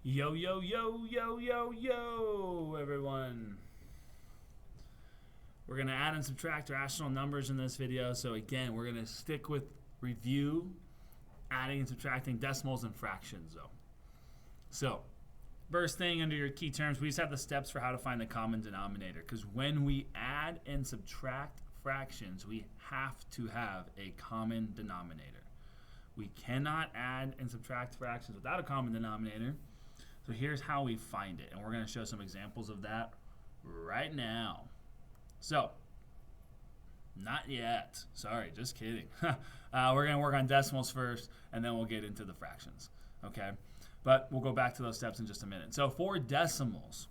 Yo, yo, yo, yo, yo, yo, everyone. We're going to add and subtract rational numbers in this video. So again, we're going to stick with review, adding and subtracting decimals and fractions though. So first thing under your key terms, we just have the steps for how to find the common denominator. Because when we add and subtract fractions, we have to have a common denominator. We cannot add and subtract fractions without a common denominator. So here's how we find it, and we're going to show some examples of that right now. So, not yet. Sorry, just kidding. We're going to work on decimals first, and then we'll get into the fractions. Okay, but we'll go back to those steps in just a minute. So for decimals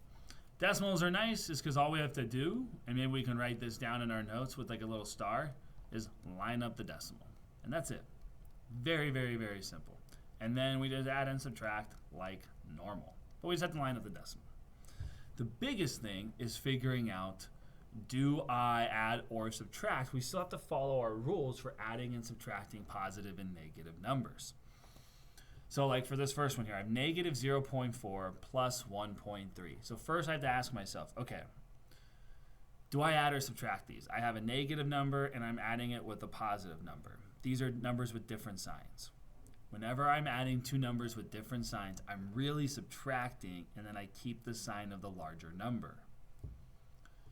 are nice just because all we have to do, and maybe we can write this down in our notes with like a little star, is line up the decimal. And that's it. Very, very, very simple. And then we just add and subtract like normal. But we just have to line up the decimal. The biggest thing is figuring out, do I add or subtract? We still have to follow our rules for adding and subtracting positive and negative numbers. So like for this first one here, I have negative 0.4 plus 1.3. So first I have to ask myself, okay, do I add or subtract these? I have a negative number and I'm adding it with a positive number. These are numbers with different signs. Whenever I'm adding two numbers with different signs, I'm really subtracting, and then I keep the sign of the larger number.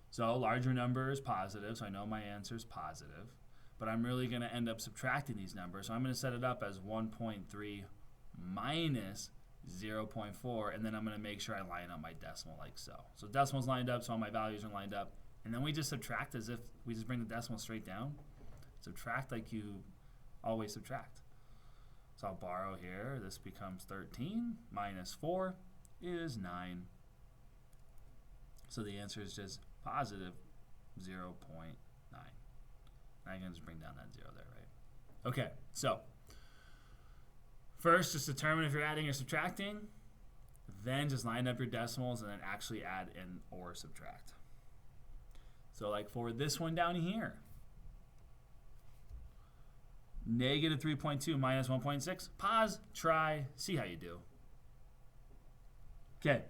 So larger number is positive, so I know my answer is positive, but I'm really going to end up subtracting these numbers. So I'm going to set it up as 1.3 minus 0.4, and then I'm going to make sure I line up my decimal like so. So decimal's lined up, so all my values are lined up, and then we just subtract as if we just bring the decimal straight down. Subtract like you always subtract. So I'll borrow here. This becomes 13 minus 4 is 9. So the answer is just positive 0.9. I can just bring down that 0 there, right? Okay, so first just determine if you're adding or subtracting. Then just line up your decimals and then actually add in or subtract. So like for this one down here, negative 3.2 minus 1.6. Pause, try, see how you do. Okay,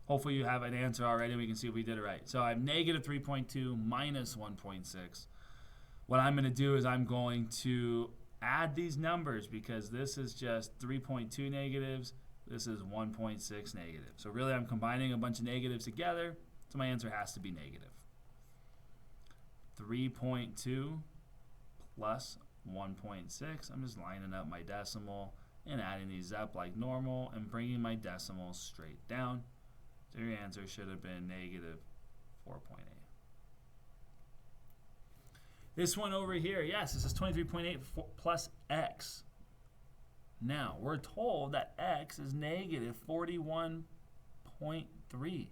hopefully you have an answer already and we can see if we did it right. So I have negative 3.2 minus 1.6. What I'm going to do is I'm going to add these numbers because this is just 3.2 negatives, this is 1.6 negative. So really I'm combining a bunch of negatives together, so my answer has to be negative. 3.2 plus 1.6. I'm just lining up my decimal and adding these up like normal and bringing my decimals straight down. So your answer should have been negative 4.8. This one over here, yes, this is 23.8 plus x. Now, we're told that x is negative 41.3.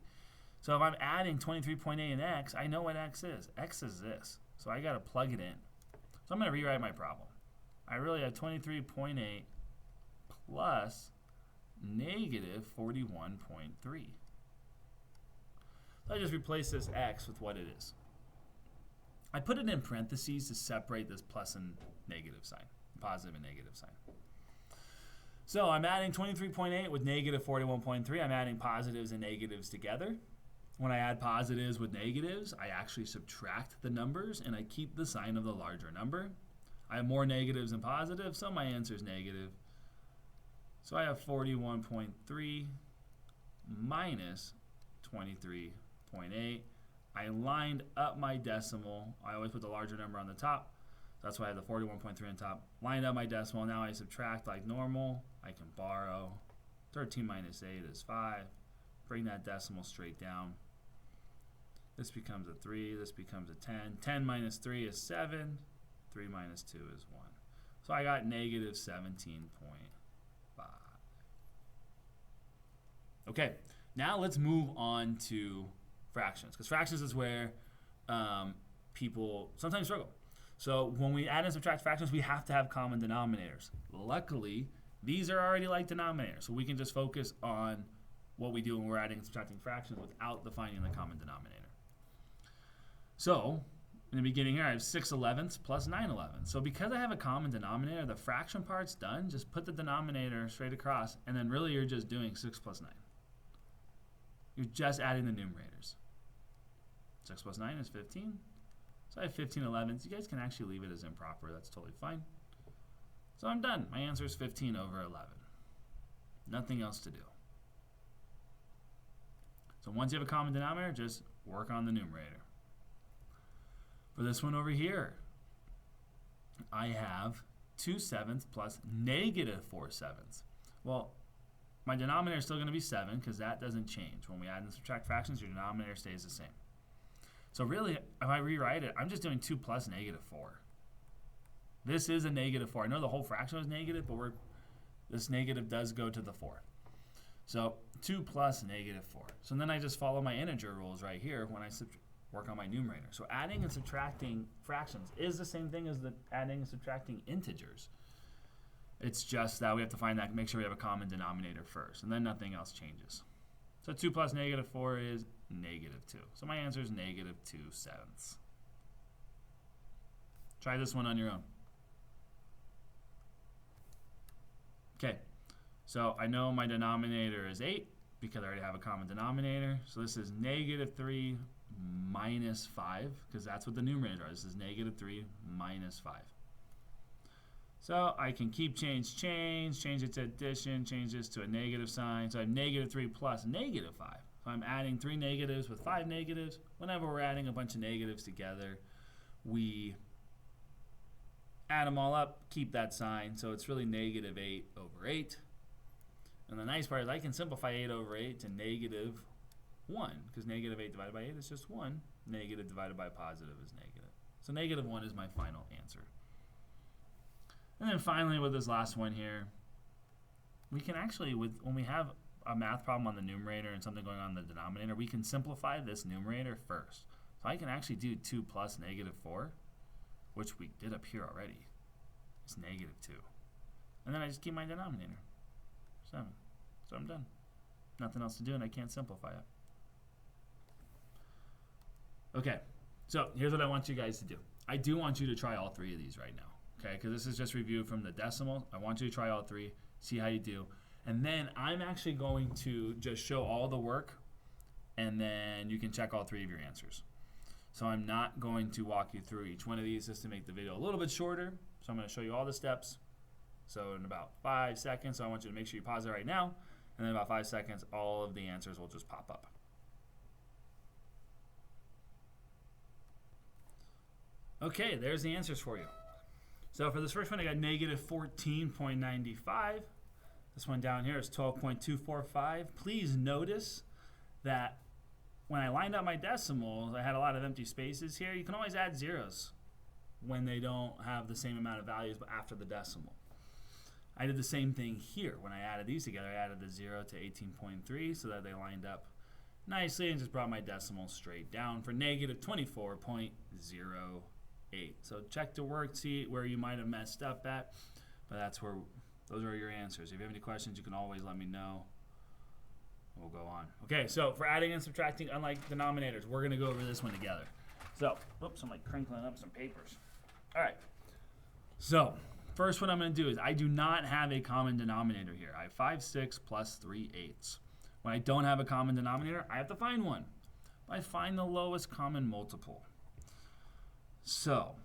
So if I'm adding 23.8 and x, I know what x is. X is this. So I got to plug it in. So I'm going to rewrite my problem. I really have 23.8 plus negative 41.3. So I just replace this x with what it is. I put it in parentheses to separate this plus and negative sign, positive and negative sign. So I'm adding 23.8 with negative 41.3. I'm adding positives and negatives together. When I add positives with negatives, I actually subtract the numbers and I keep the sign of the larger number. I have more negatives than positives, so my answer is negative. So I have 41.3 minus 23.8. I lined up my decimal. I always put the larger number on the top. That's why I have the 41.3 on top. Lined up my decimal. Now I subtract like normal. I can borrow. 13 minus 8 is 5. Bring that decimal straight down. This becomes a 3. This becomes a 10. 10 minus 3 is 7. 3 minus 2 is 1. So I got negative 17.5. Okay, now let's move on to fractions, because fractions is where people sometimes struggle. So when we add and subtract fractions, we have to have common denominators. Luckily, these are already like denominators, so we can just focus on what we do when we're adding and subtracting fractions without defining the common denominator. So in the beginning here, I have 6/11 plus 9/11. So because I have a common denominator, the fraction part's done. Just put the denominator straight across, and then really you're just doing 6 plus 9. You're just adding the numerators. 6 plus 9 is 15. So I have 15/11. You guys can actually leave it as improper. That's totally fine. So I'm done. My answer is 15 over 11. Nothing else to do. So once you have a common denominator, just work on the numerator. For this one over here, I have 2/7 plus -4/7. Well, my denominator is still going to be 7 because that doesn't change. When we add and subtract fractions, your denominator stays the same. So really, if I rewrite it, I'm just doing 2 plus -4. This is a -4. I know the whole fraction was negative, but this negative does go to the 4. So 2 plus -4. So then I just follow my integer rules right here when I work on my numerator. So adding and subtracting fractions is the same thing as the adding and subtracting integers. It's just that we have to find that, make sure we have a common denominator first, and then nothing else changes. So 2 plus -4 is -2. So my answer is -2/7. Try this one on your own. Okay, so I know my denominator is 8 because I already have a common denominator. So this is -3 minus 5, because that's what the numerator is. This is -3 minus 5. So I can keep change it to addition, change this to a negative sign. So I have -3 plus -5. So I'm adding 3 negatives with 5 negatives. Whenever we're adding a bunch of negatives together, we add them all up, keep that sign. So it's really -8 over 8. And the nice part is I can simplify 8 over 8 to -1, because -8 divided by 8 is just 1. Negative divided by positive is negative. So -1 is my final answer. And then finally, with this last one here, we can actually, when we have a math problem on the numerator and something going on in the denominator, we can simplify this numerator first. So I can actually do 2 plus -4, which we did up here already. It's -2. And then I just keep my denominator, 7. So I'm done. Nothing else to do, and I can't simplify it. Okay, so here's what I want you guys to do. I do want you to try all 3 of these right now, okay? Because this is just review from the decimal. I want you to try all 3, see how you do. And then I'm actually going to just show all the work, and then you can check all 3 of your answers. So I'm not going to walk you through each one of these just to make the video a little bit shorter. So I'm going to show you all the steps. So in about 5 seconds, so I want you to make sure you pause it right now. And then in about 5 seconds, all of the answers will just pop up. Okay, there's the answers for you. So for this first one, I got -14.95. This one down here is 12.245. Please notice that when I lined up my decimals, I had a lot of empty spaces here. You can always add zeros when they don't have the same amount of values but after the decimal. I did the same thing here. When I added these together, I added the 0 to 18.3 so that they lined up nicely and just brought my decimal straight down for -24.08. So check the work, see where you might have messed up at, but those are your answers. If you have any questions, you can always let me know. We'll go on. Okay, so for adding and subtracting, unlike denominators, we're going to go over this one together. So, whoops, I'm like crinkling up some papers. All right. So, first what I'm going to do is I do not have a common denominator here. I have 5/6 plus 3/8. When I don't have a common denominator, I have to find one. I find the lowest common multiple. So,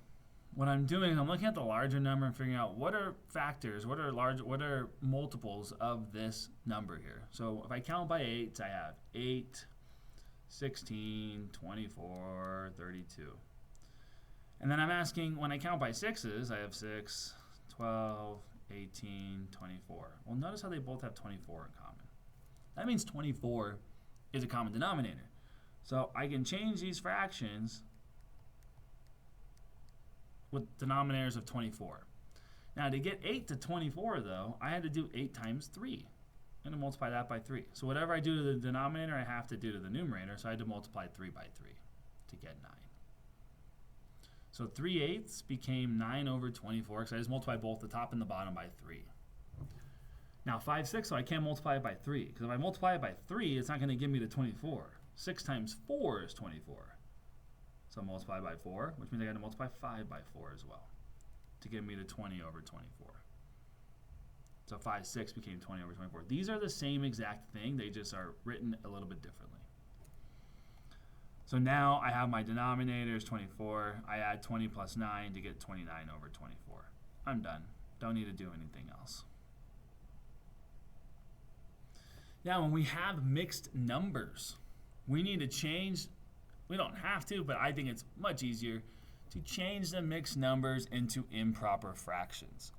what I'm doing is I'm looking at the larger number and figuring out what are factors, what are multiples of this number here. So if I count by 8s, I have 8, 16, 24, 32. And then I'm asking, when I count by 6s, I have 6, 12, 18, 24. Well, notice how they both have 24 in common. That means 24 is a common denominator. So I can change these fractions with denominators of 24. Now to get 8 to 24 though, I had to do 8 times 3. I'm going to multiply that by 3. So whatever I do to the denominator, I have to do to the numerator, so I had to multiply 3 by 3 to get 9. So 3/8 became 9 over 24, because I just multiplied both the top and the bottom by 3. Now 5/6, so I can't multiply it by 3, because if I multiply it by 3, it's not going to give me the 24. 6 times 4 is 24. So multiply by 4, which means I got to multiply 5 by 4 as well to get me to 20 over 24. So 5, 6 became 20 over 24. These are the same exact thing. They just are written a little bit differently. So now I have my denominator is 24. I add 20 plus 9 to get 29 over 24. I'm done. Don't need to do anything else. Now when we have mixed numbers, we need to change, we don't have to, but I think it's much easier to change the mixed numbers into improper fractions.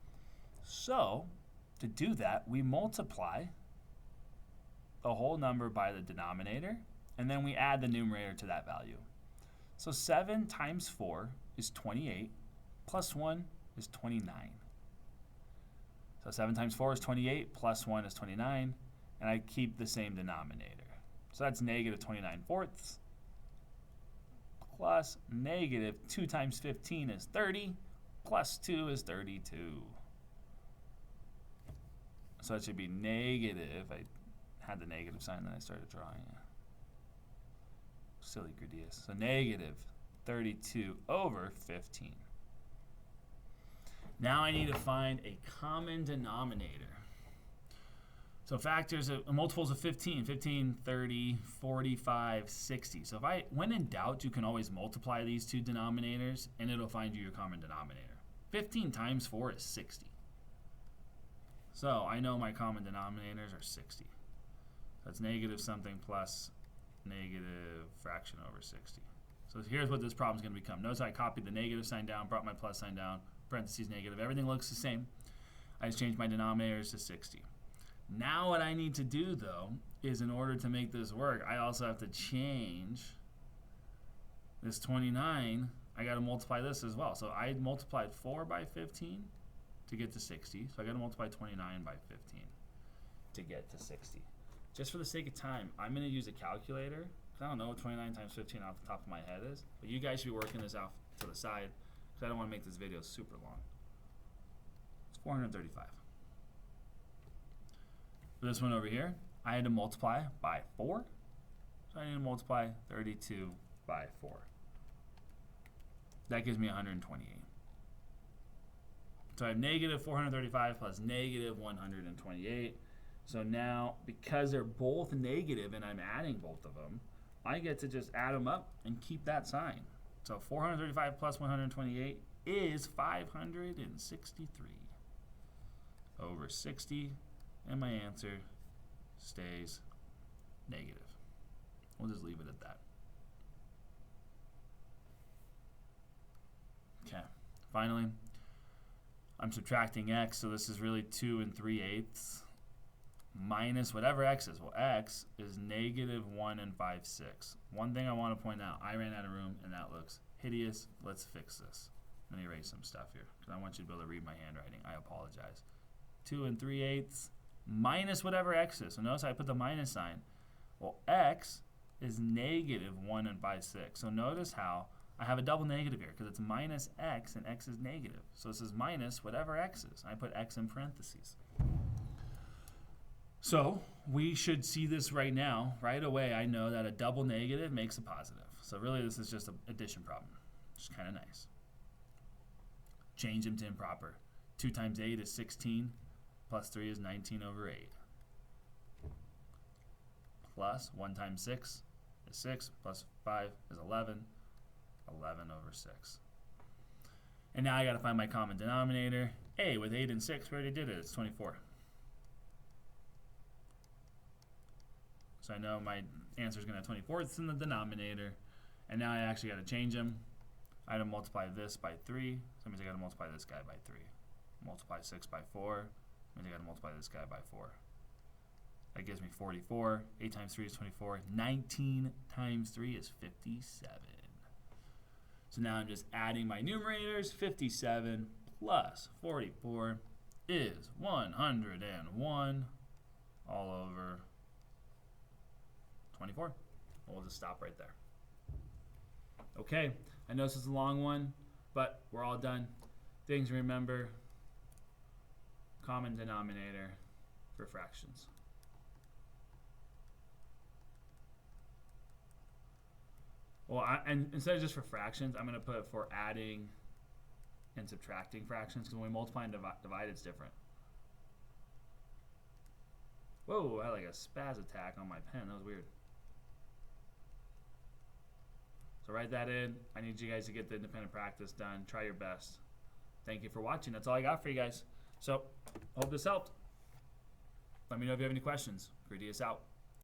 So to do that, we multiply the whole number by the denominator, and then we add the numerator to that value. So 7 times 4 is 28, plus 1 is 29. So 7 times 4 is 28, plus 1 is 29, and I keep the same denominator. So that's negative 29 fourths, plus negative 2 times 15 is 30, plus 2 is 32. So that should be negative. I had the negative sign, then I started drawing it. Silly Gradius. So negative 32 over 15. Now I need to find a common denominator. So factors, multiples of 15, 15, 30, 45, 60. So when in doubt, you can always multiply these two denominators and it'll find you your common denominator. 15 times 4 is 60. So I know my common denominators are 60. That's negative something plus negative fraction over 60. So here's what this problem is going to become. Notice I copied the negative sign down, brought my plus sign down, parentheses negative. Everything looks the same. I just changed my denominators to 60. Now what I need to do, though, is in order to make this work, I also have to change this 29. I got to multiply this as well. So I multiplied 4 by 15 to get to 60. So I got to multiply 29 by 15 to get to 60. Just for the sake of time, I'm going to use a calculator. I don't know what 29 times 15 off the top of my head is, but you guys should be working this out to the side because I don't want to make this video super long. It's 435. For this one over here, I had to multiply by 4. So I need to multiply 32 by 4. That gives me 128. So I have negative 435 plus negative 128. So now, because they're both negative and I'm adding both of them, I get to just add them up and keep that sign. So 435 plus 128 is 563 over 60, and my answer stays negative. We'll just leave it at that. Okay, finally, I'm subtracting x, so this is really 2 3/8 minus whatever x is. Well, x is negative 1 5/6. One thing I want to point out, I ran out of room and that looks hideous. Let's fix this. Let me erase some stuff here because I want you to be able to read my handwriting. I apologize. 2 3/8 minus whatever x is. So notice I put the minus sign. Well, x is negative 1 5/6. So notice how I have a double negative here because it's minus x and x is negative. So this is minus whatever x is. I put x in parentheses. So we should see this right now. Right away, I know that a double negative makes a positive. So really, this is just an addition problem, which is kind of nice. Change them to improper. 2 times 8 is 16, plus 3 is 19 over 8. Plus 1 times 6 is 6, plus 5 is 11, 11 over 6. And now I got to find my common denominator. A with 8 and 6, we already did it. It's 24. So I know my answer is going to have 24. It's in the denominator. And now I actually got to change them. I had to multiply this by 3. So that means I got to multiply this guy by 3. Multiply 6 by 4. That means I got to multiply this guy by 4. That gives me 44. 8 times 3 is 24. 19 times 3 is 57. So now I'm just adding my numerators. 57 plus 44 is 101 all over 24. We'll just stop right there. Okay, I know this is a long one, but we're all done. Things to remember: common denominator for fractions. Well, and instead of just for fractions, I'm going to put for adding and subtracting fractions, because when we multiply and divide, it's different. Whoa, I had like a spaz attack on my pen. That was weird. So write that in. I need you guys to get the independent practice done. Try your best. Thank you for watching. That's all I got for you guys. So, hope this helped. Let me know if you have any questions. Greedy is out.